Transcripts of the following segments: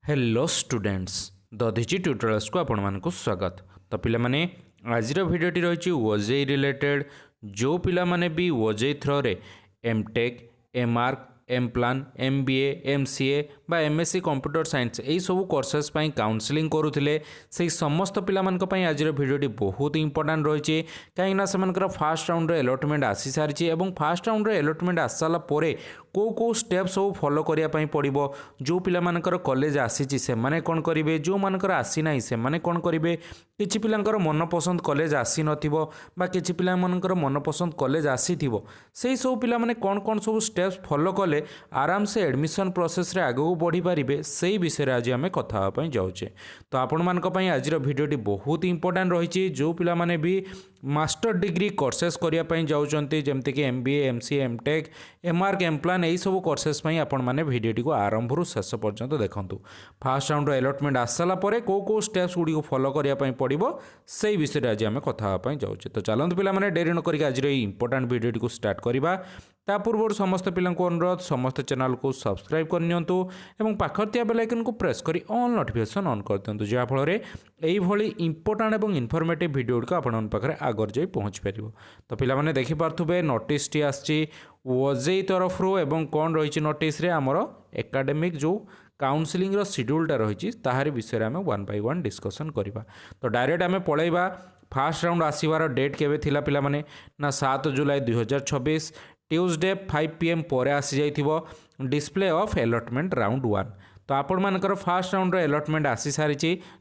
Hello students Dadhichi tutorials को आपण मानक स्वागत। तो पिला माने आज भिडियोटी रही ओजेई रिलेटेड जो पिला माने भी ओजेई थ्रो रे एमटेक एमआर्क एमप्लान एमबीए एमसीए बा एमएससी कंप्यूटर साइंस यही सब कोर्सेस पाई काउंसलिंग करुले से समस्त पिला आज भिडियोटी बहुत इंपोर्टाट रही कहीं से फास्ट राउंड अलॉटमेंट आसी सारी और फास्ट राउंड अलॉटमेंट आस सारा कौ कौ स्टेप सब फॉलो करने पड़ो जो पिलामानकर कॉलेज आसी से माने कौन करेंगे जो मानकर आसी ना से माने कौन करेंगे किछि पिलांकर मनपसंद कॉलेज आसी नथिबो बा किछि पिलामानकर मनपसंद कॉलेज आसी थिबो सेही सब पिला माने कौन कौन सब स्टेप्स फॉलो कले आराम से एडमिशन प्रोसेस रे आगो बढ़ी पारिबे सेही विषय आज आमे कथा होबा पई जाउचे। तो आपण मानक पई आज भिडियोटी बहुत इंपोर्टेंट रही जो पिला माने भी मास्टर डिग्री कोर्सेस करिया पई जाउचंती जेमति कि एमबीए एमसीए एमटेक एमआरक एमप्लान यही सब कोर्सेस पई आपण माने भिडियोटी को आरंभ रु शेष पर्यंत देखंतु। फास्ट राउंड अलॉटमेंट आसला परे को को स्टेप्स गुडी को फॉलो करिया पई पड़िबो सेही विषय आज आमे कथा होबा पई जाउचे। तो चलंतु पिला माने देरी न करिक आज रे इंपोर्टेंट भिडियोटी को स्टार्ट करिबा। ता पूर्व समस्त पिला अनुरोध समस्त चैनल को सब्सक्राइब करनियंतु एवं पाखर बेल आइकन को प्रेस करी ऑल नोटिफिकेशन ऑन कर दियंतु जहा फल यही भली इंपोर्टेंट एवं इनफॉर्मेटिव वीडियो को आपण पाखरे आगर जाई पहुँच पारिबो। तो पिला माने देखि पारथुबे नोटिस टी आछि ओजेई तरफ रो एवं कोन रहिछि नोटिस रे हमर एकेडमिक जो काउंसलिंग रो शेड्यूलटा रहिछि ताहार विषय आमे वन बाय वन डिस्कशन करिबा। तो डायरेक्ट आमे पळैबा फास्ट राउंड आसीबार डेट केबे थिला पिला माने ना 7 जुलाई 2026 ट्यूसडे 5 PM पर आसी जाइथिबो डिस्प्ले ऑफ अलॉटमेंट राउंड 1। तो आपण मानकर फास्ट राउंड अलॉटमेंट आसी सारी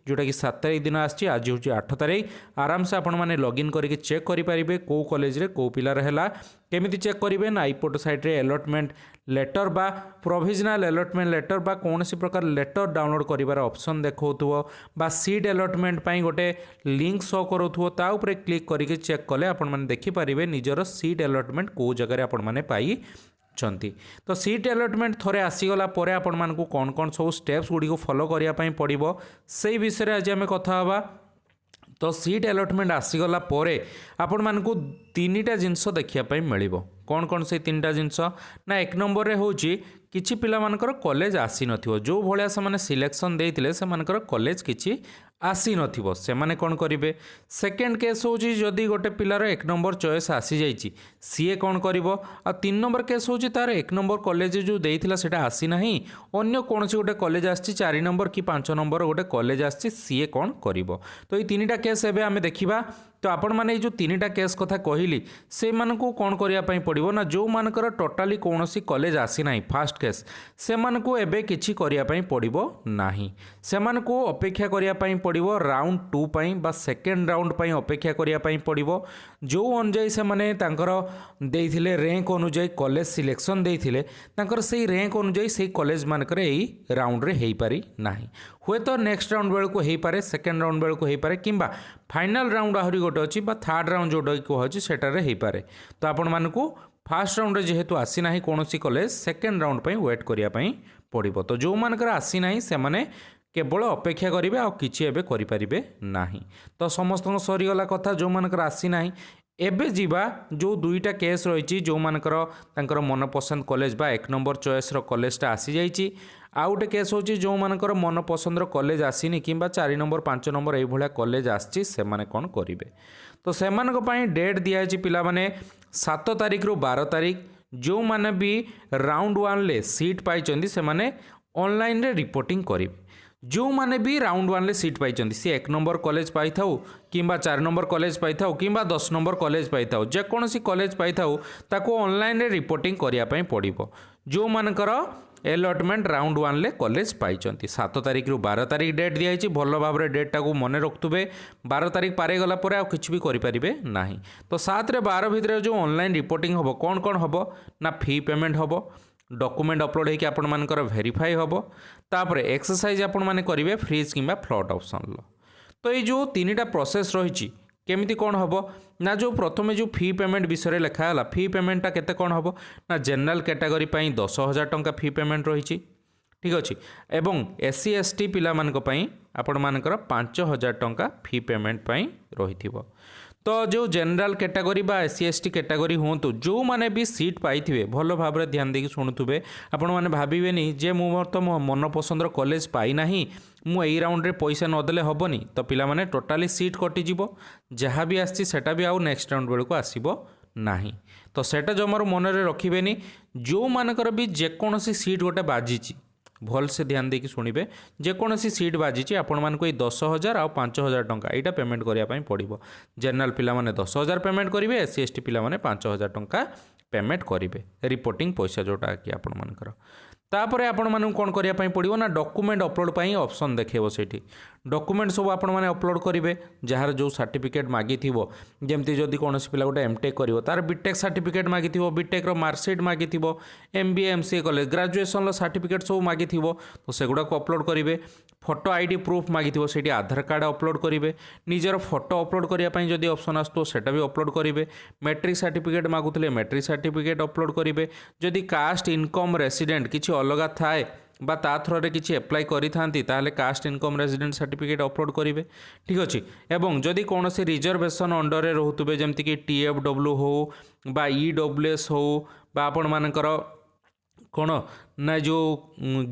जोटा कि 7 तारीख दिन आछि आज हूँ 8 तारीख आराम से आपण माने लॉगिन करके चेक करि परिबे को कॉलेज रे को पिलार हैला केमिति चेक करिवे ना आईपोर्ट साइट रे अलॉटमेंट लेटर बा प्रोविजनल अलॉटमेंट लेटर बा कौन सी प्रकार लेटर डाउनलोड करिवार ऑप्शन देखौथुवो बा सीट अलॉटमेंट पई गोटे लिंक शो करूथुवो ता ऊपर क्लिक करके चेक कले आपण माने देखि परिबे निजर सीट अलॉटमेंट को जगह रे आपण माने पाई चंती। तो सीट अलॉटमेंट थोड़े आसीगला परे आपण मानकु कौन कौन सब स्टेप्स गुडी को फॉलो करिया पई पड़िबो सेही विषय आज आमे कथा हबा। तो सीट अलॉटमेंट आसीगला परे आपण मानकु तीनटा जिंस देखिया पई मिलिबो कौन कौन से तीनटा जिंस ना एक नंबर रे होची किछि पिला मानकर कॉलेज आसी नथिबो जो भलिया से माने सिलेक्शन देइतिले से मानकर कॉलेज किछि आसी नथिबो से माने कोन करिवे। सेकंड केस होची जदी गोटे पिलार एक नंबर चॉइस आसी जाइछि सीए कोन करिवो आ 3 नंबर केस होची तार एक नंबर कॉलेज जो देइथिला सेटा आसी नाही अन्य कोनसी गोटे कॉलेज आछि 4 नंबर कि 5 नंबर गोटे कॉलेज आछि सीए कोन करिवो। तो ये तीनटा केस एबे आमे देखिबा। तो आपण माने जो तीनटा केस कथा कहली से मानकु कोन करिया पई पड़िबो ना जो मानकर टोटाली कोनसी कॉलेज आसी नाही फास्ट केस से मानकु एबे किछि करिया पई पड़िबो नाही से मानकु अपेक्षा करिया पई पड़िबो राउंड 2 पई बा सेकंड राउंड पई अपेक्षा करिया पई पड़िबो जो अनुଯାयी से माने तांकर देइथिले रैंक अनुଯାयी कॉलेज सिलेक्शन देइथिले तांकर सेही रैंक अनुଯାयी सेही कॉलेज मानकर एही राउंड रे हेई पारी नाही हुए तो नेक्स्ट राउंड बेल को हेई पारे सेकंड राउंड बेल को हेई पारे किंबा फाइनल राउंड आहुरी गोटे अछि बा थर्ड राउंड जोटा कहछि सेटारे हेई पारे। तो आपण मानकु फास्ट राउंड जेहेतु आसी नाही कोनोसी कॉलेज सेकंड राउंड पई वेट करिया पई पड़िबो। तो जो मानकर आसी नाही से माने केवल अपेक्षा करिवे आ किछि एबे करि परिबे नाही। तो समस्त सरी गला कथा जो मानकर आसी नाही एबे जीवा जो दुईटा केस रही जो मानकर तांकर मनपसंद कॉलेज बा एक नंबर चॉइस रो कॉलेजटा आसी जाइछि आउ गोटे केस होची जो मानकर मनपसंद कॉलेज आसीनी किंबा 4 नंबर 5 नंबर एई भलिया कॉलेज आछि से माने कोन करिवे। तो से मानक पई डेट दिया छि पिला माने 7 तारीख रु 12 तारीख जो माने भी राउंड 1 ले सीट पाई चंदी से माने ऑनलाइन रे रिपोर्टिंग करिवे। जो माने भी राउंड 1 ले सीट पाई चंदी से 1 नंबर कॉलेज पाई थाउ किंबा 4 नंबर कॉलेज पाई थाउ किंबा 10 नंबर कॉलेज पाई थाउ जे कोनसी कॉलेज पाई थाउ ताको ऑनलाइन रे रिपोर्टिंग करिया पई पड़िबो। जो मानकर अलॉटमेंट राउंड 1 ले कॉलेज पाई 7 तारीख रु 12 तारीख डेट दिया भल भाव डेटा को मन रखुवे 12 तारीख पारे गला परे आ किछि भी करि परिबे नाही। तो 7 रे 12 भितर जो ऑनलाइन रिपोर्टिंग हबो कोन कोन हबो ना फी पेमेंट हबो डॉक्यूमेंट अपलोड होकर आपण मानकर वेरीफाई हबो तापर एक्सरसाइज आपण माने करिवे फ्रीज किंबा फ्लॉट ऑप्शन लो। तो ये जो तीनटा प्रोसेस रही केमिति कौन हबो ना जो प्रथमे जो फी पेमेंट विषय लिखा है फी पेमेंटा केते कौन हबो ना जनरल कैटेगरी पई 10,000 टंका फी पेमेंट रही ठीक अच्छे एवं एससी एसटी पिला मानक पई आपण मानकर 5,000 टंका फी पेमेंट पई रही। तो जो जनरल कैटेगरी बा एससी एसटी कैटेगरी हूँ जो मैंने भी सीट पाई भल भाव में ध्यान देकी शुणुवे आपण मैंने भावेनि जे मोर तो मो मन पसंदर कॉलेज पाईना मुझे राउंड में पैसा नदेले हेनी तो पिला टोटाली सीट कटिज जहाँ भी आसा भी आउ नेक्स्ट राउंड बेलू आसब नहीं तो सेटा जमार मन में रखिए जो मानकर भी जेकोसी सीट गोटे बाजी भल से ध्यान देकी शुणिबे जेकोसी सीट बाजी आपण मानक 10,000 आउ 5,000 टंका यहाँ पेमेंट करने पड़ो जनरल पिला माने 10,000 पेमेंट करेंगे एससी एसटी पिला माने 5,000 टंका पेमेंट करेंगे रिपोर्टिंग पैसा जोटा कि आपण मानकर तापर आपण मानू कौन करने पड़ो ना डॉक्यूमेंट अपलोड पर ऑप्शन देखेबो सेठी डॉक्यूमेंट सब आपण माने अपलोड करेंगे जार जो सर्टिफिकेट मागी जमती जदि कौन पिला गोटे एमटेक करिवो तार बीटेक सर्टिफिकेट मागी बीटेक मार्कशीट मागी एमबीए एमसीए कले ग्रेजुएशन सर्टिफिकेट सब मागी तो सेगुड़ा को अपलोड करेंगे फोटो आईडी प्रूफ मागी से आधार कार्ड अपलोड करेंगे निजर फोटो अपलोड करने जदि ऑप्शन आसो सेटा भी अपलोड करेंगे मैट्रिक सर्टिफिकेट मागुले मैट्रिक सर्टिफिकेट अपलोड करेंगे जदि कास्ट इनकम रेसिडेंट किसी अलग थाए बा ता थ्रोरे किसी एप्लाई करी थांती ताहले caste income resident certificate upload करेंगे ठीक अच्छे एवं जदि कौन से रिजर्वेशन अंडर रे रोहुतबे जेमति कि TFW हो बा EWS हो बा आपण मानकर कौन ना जो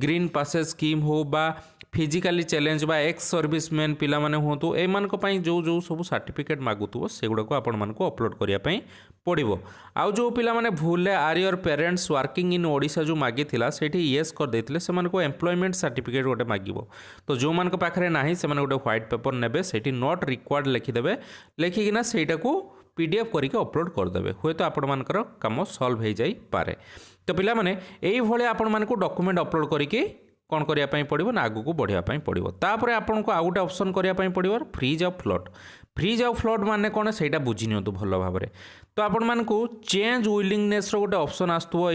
ग्रीन पासेज स्कीम हो बा फिजिकाली चैलेंज बा एक्स सर्विसमैन पिला माने हूँ तो एमानक जो जो सब सर्टिफिकेट मागुव से गुड़ाक आपण मानक अपलोड करने पड़ो आउ जो पिला माने भूल are your parents working in Odisha जो मागी से येस कर देते से एम्प्लॉयमेंट सर्टिफिकेट गोटे मागिबो तो जो मान पाखे ना से गोटे व्हाइट पेपर नेबे सेठी नॉट रिक्वायर्ड लिखिदेवे लिखिकिना सेटा को PDF करके अपलोड करदे हुए तो आपण मानकर काम सॉल्व हो जाई पारे तो पिला माने एई भले आपण मानकु डॉक्यूमेंट अपलोड करके कौन करने पड़ो ना आगू को बढ़ापी पड़ो तापर आपन को आउ गोटे ऑप्शन करने पड़ो फ्रीज ऑफ फ्लॉट माने कौन से बुझी नि भल भाव में तो आपण मानकु चेंज विलिंगनेस गोटे ऑप्शन आसुव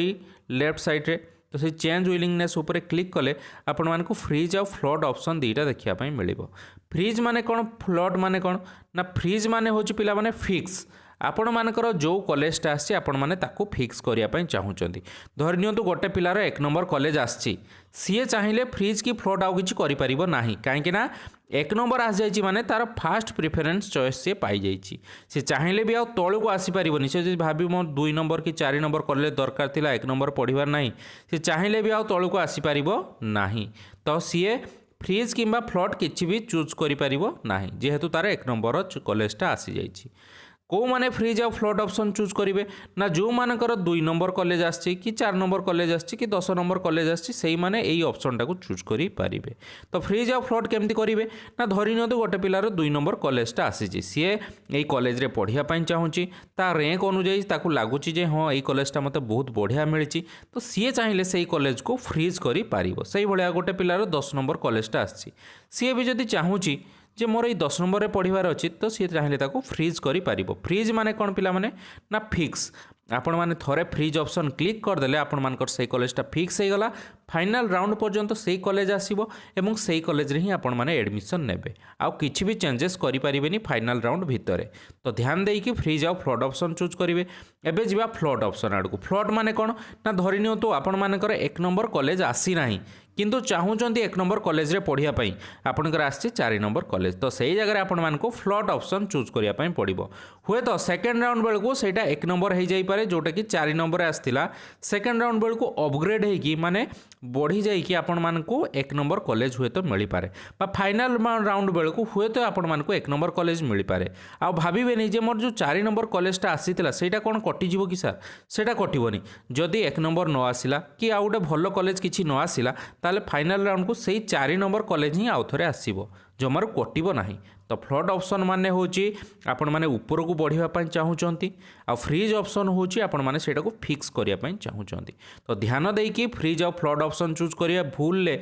लेफ्ट साइड रे तो से चेंज विलिंगनेस उपर क्लिक कले आपण मानकु फ्रीज ऑफ फ्लॉट ऑप्शन दीटा देखा मिलिबो फ्रीज माने कौन फ्लॉट माने कौन ना फ्रीज माने होची पिला माने फिक्स आपण मानकर जो कॉलेजटा आसी आपण माने ताकू फिक्स करने चाहूँगी धरि नियंतु गोटे पिलार 1 नंबर कॉलेज आसी सीए चाहिए फ्रीज की फ्लॉट आउ किछि करि परिबो नाही कहीं ना 1 नंबर आस जाइछि माने तार फास्ट प्रिफरेन्स चॉइस से पाई जाइछि से चाहिए भी आउ तळु को आसी परिबोनी से जदि भाबी मो 2 नंबर कि 4 नंबर कॉलेज दरकार थिला 1 नंबर पढ़िबार नाही से चाहिए भी आउ तळु को आसी परिबो नाही तो सीए फ्रीज किंबा फ्लॉट किछि भी चूज करि परिबो नाही जेहेतु तार 1 नंबर कॉलेजटा आसी जाइछि को माने freeze of float option choose करेंगे ना जो मानकर 2 नंबर कॉलेज आछि कि 4 नंबर कॉलेज आछि कि 10 नंबर कॉलेज आछि सेही माने एई ऑप्शन टाको चूज करि पारिबे तो फ्रीज ऑफ फ्लॉट केमती करेंगे ना धरि नियंतु गोटे पिलार 2 नंबर कॉलेजटा आसीछि सी एई कॉलेज रे पढ़िया पई चाहूची ता रैंक अनुଯାयी ताकू लागुची जे हाँ एई कॉलेजटा मते बहुत बढ़िया मिलिछि तो सी चाहिए सेही कॉलेज को फ्रीज करि पारिबो सेही भलिया गोटे पिलार 10 नंबर कॉलेजटा आछि सी भी जदि चाहूची जे मोर ये 10 नंबर में पढ़ार अच्छी तो सी चाहिए ताको फ्रीज करि पारिबो फ्रीज माने कौन पिला माने ना फिक्स आपण माने थोड़े फ्रीज ऑप्शन क्लिक करदेले आपण मानकर से कॉलेजटा फिक्स हो गला फाइनल राउंड पर्यंत से कॉलेज आसीबो एवं से कॉलेज रे ही आपण माने एडमिशन नेबे आउ किछि भी चेंजेस करि परिबेनी फाइनल राउंड भितरे तो ध्यान देई कि freeze of float option choose करिवे एबे जिबा फ्लॉट ऑप्शन आडको फ्लॉट माने कोन ना धरि नियो तो आपण मानकर 1 नंबर कॉलेज आसी नाही किंतु चाहूँगी 1 नंबर कॉलेज रे पढ़िया पई आपनकर आछि 4 नंबर कॉलेज तो सही जगह आपण मानको फ्लॉट ऑप्शन चूज करिया पई पड़िबो हुए तो सेकंड राउंड बेलको सेटा 1 नंबर हो जाई पारे जोटा कि 4 नंबर आस्थिला सेकंड राउंड बेलको अपग्रेड हेकी माने बढ़ी जाइए आपण मानकु 1 नंबर कॉलेज हुए तो मिल पारे बा फाइनल राउंड बेलको हुए तो आपण मानकु 1 नंबर कॉलेज मिल पारे आ भाबिबेनी जे मोर जो 4 नंबर कॉलेजटा आसीतिला सेटा कोन कटि जीवो कि सर सेटा कटिबोनी जदि 1 नंबर न आसिला कि आ गोटे भल कॉलेज किछि न आसिला ताले फाइनल राउंड को सही 4 नंबर कॉलेज ही आउ थरे आसीबो जमार कटिबो नाही तो फ्लॉट ऑप्शन माने होची आपण माने ऊपर को बढ़िया पई चाहूचंती आ फ्रीज ऑप्शन होची आपण माने सेटा को फिक्स करिया पई चाहूचंती तो ध्यान देई कि freeze of float option choose करिया भूल ले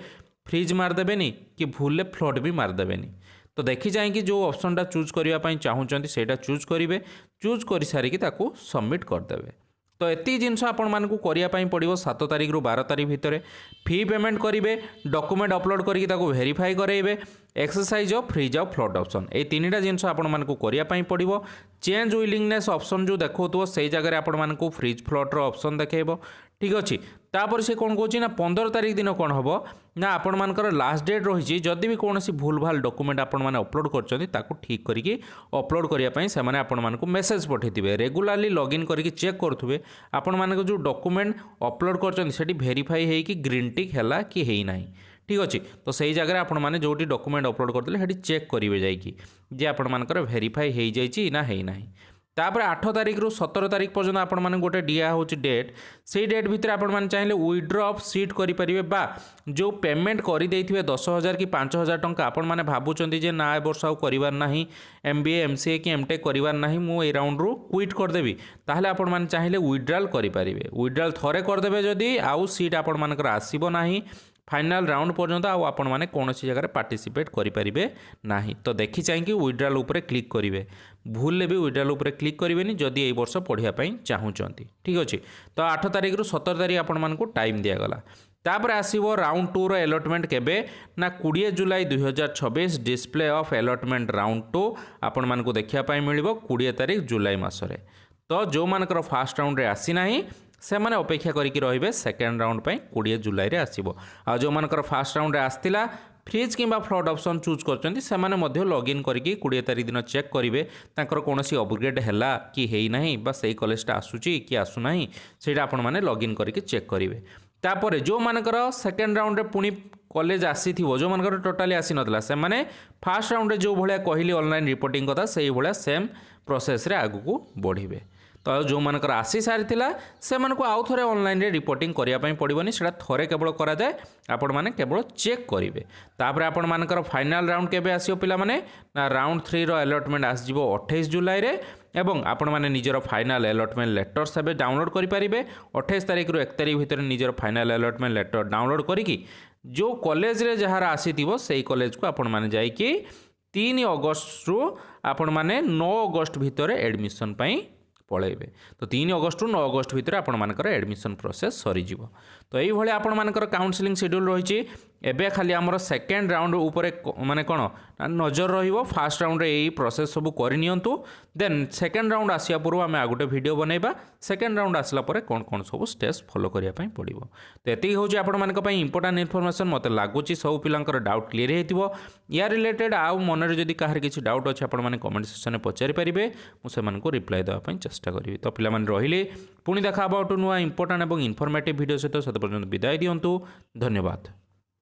फ्रीज मार देबेनी कि भूल ले फ्लॉट भी मार देबेनी तो देखी जाए कि जो ऑप्शनटा चूज करिया पई चाहूचंती सेटा चूज करिवे चूज करि सारी कि ताको सबमिट कर देबे तो एति जिनस आपण मानकु करिया पई पड़िबो 7 तारिख रु 12 तारिख भितरे फी पेमेंट करिवे डॉक्यूमेंट अपलोड करके ताको वेरीफाई कराइबे exercise of freeze of float option ए तीनटा जिनस आपण मानकु करिया पई पड़िबो चेंज विलिंगनेस ऑप्शन जो देखौतो सेही जगह आपण मानकु फ्रीज फ्लॉट रो ऑप्शन देखेबो ठीक अछि तापर से कौन कौन ना 15 तारिख दिन कौन हम ना आपण मानकर लास्ट डेट रही जदि भी कौन भूल भाल डॉक्यूमेंट आपण मैंने अपलोड कर ठीक करके अपलोड करने से आपण मानक मेसेज पठे रेगुलाली लॉगिन करके चेक करुवे आपण मानक जो डॉक्यूमेंट अपलोड कर भेरीफाई होगी ग्रीन टिक है कि है ना ठीक अच्छे तो सही जगह आपण मैंने जो डॉक्यूमेंट अपलोड करते चेक करेंगे जाकि आपण मानकर भेरीफाई हो जाए ना है ना तापर 8 तारिख रु 17 तारिख पर्यटन आपण मैंने गोटे दिया हो डेट से डेट भितर आपण मैंने चाहिए विड्रॉ ऑफ सीट करेंगे बा जो पेमेंट कर 10,000 कि 5,000 टंका आपण मैंने भावुंट ना ए वर्ष आर ना MBA MCA कि MTech करार ना मुझे राउंड रु क्विट करदेवी ताहले आपण मैंने चाहिए विड्रॉल करेंगे विड्रॉल थरे करदे जदि आउ सीट आपण मानकर आसीबो नाही फाइनाल राउंड पर्यंत आपण मैंने कौन जगह पार्टिसिपेट करेंगे ना तो देखी चाहिए विड्रॉल उपर क्लिक करेंगे भूल भी विड्रॉल उपर क्लिक करेंगे जदि ये वर्ष पढ़ाई चाहूँगी ठीक अच्छे तो 8 तारिख रु 17 तारिख आपण मानक टाइम दिगला तापर आसो राउंड 2 अलॉटमेंट केबे ना 20 जुलाई 2026 डिस्प्ले ऑफ अलॉटमेंट राउंड 2 आपण मानक देखापी मिल 20 तारिख जुलाई मसरे तो जो मानकर फास्ट राउंड रे आसी नाही से मैंने अपेक्षा करके रहिबे सेकेंड राउंड पे 20 जुलाई रे आसीबो आ जो मानकर फास्ट राउंड रे आस्तिला फ्रीज किंबा फ्लड ऑप्शन चूज करछंती से माने मध्य लॉगिन करके 20 तारिख दिन चेक करेंगे तांकर कोनोसी अपग्रेड हैला कि हेई नाही बा सेही कॉलेजटा आसुची कि आसु नाही सेटा आपण माने लॉगिन करके चेक करेंगे तापर जो मानकर सेकेंड राउंड रे पुनी कॉलेज आसीथिबो जो मानकर टोटाली आसी नतला से माने फास्ट राउंड रे जो भलिया कहली ऑनलाइन रिपोर्टिंग कथा सेही भलिया सेम प्रोसेस रे आगु बढ़िबे तो जो मानकर आसी सारी से मानक आउ थे ऑनलाइन रे रिपोर्टिंग करने पड़ोनी से थरे केवल कराए आपण मैंने केवल चेक करेंगे तापर आपण मानकर फाइनाल राउंड केबे आसियो पिला माने ना राउंड 3 रो अलॉटमेंट आसजिवो 28 जुलाई रे एवं आपण माने निजर फाइनाल अलॉटमेंट लेटर सब डाउनलोड करेंगे 28 तारिख रु 1 तारिख भितर निजर फाइनाल अलॉटमेंट लेटर डाउनलोड करिकी जो कॉलेज रे जहार आसीथिबो सेही कॉलेज को आपण माने जाइकी 3 अगस्त रु आपण माने 9 अगस्त भितर एडमिशन पई पलैबे तो 3 अगस्त रु 9 अगस्त भितर आपण मानकर एडमिशन प्रोसेस सरीज तो ये आपण मानकर काउंसलिंग शेड्यूल रही एबे खाली आमर सेकेंड राउंड उपरे माने कोन नजर रहिबो फास्ट राउंड रे यही प्रोसेस सब करनियंतु देन सेकेंड राउंड आसिया पूर्व आम आगोटे वीडियो बनैबा सेकेंड राउंड आसला परे कोन कोन सब स्टेप्स फॉलो करिया पई पड़िबो तो एति होची आपण मानक पई इंपोर्टेंट इन्फॉर्मेशन मते लागुची सब पिलांकर डाउट क्लियर हेतिबो या रिलेटेड आउ मनरे जदी काहर किछि डाउट अछि आपण माने कमेंट सेक्शन में पचारि परिबे मु से मानको रिप्लाई देबा पई चेष्टा करिवि तो पिला माने रहिले पुनी देखा अबाउट नुआ इंपोर्टेंट एवं इन्फॉर्मेटिव वीडियो सहित सत पर्यंत विदाय दियंतु धन्यवाद।